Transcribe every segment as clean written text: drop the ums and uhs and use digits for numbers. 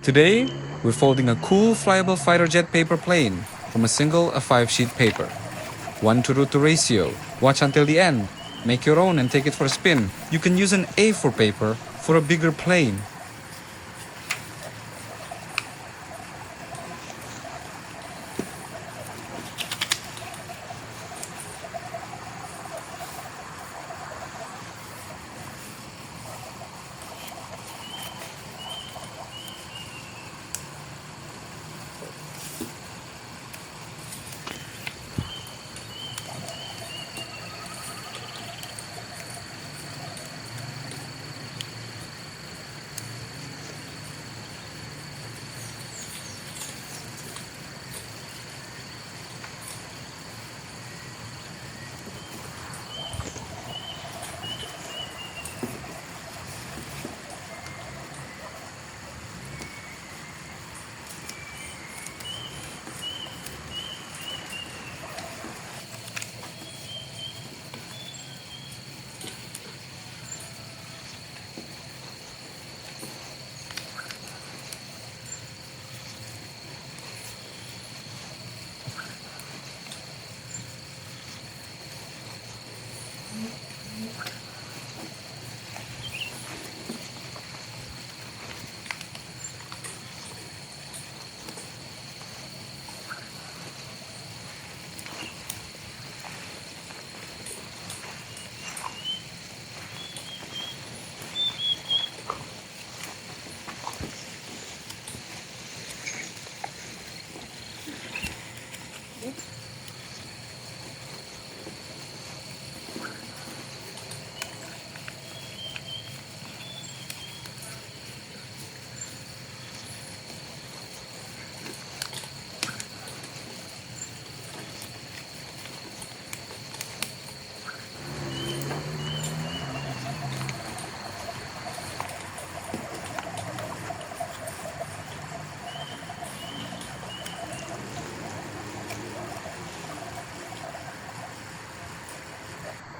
Today, we're folding a cool flyable fighter jet paper plane from a single A5 sheet paper. 1:2 ratio. Watch until the end. Make your own and take it for a spin. You can use an A4 paper for a bigger plane.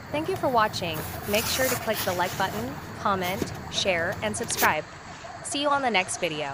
Thank you for watching. Make sure to click the like button, comment, share, and subscribe. See you on the next video.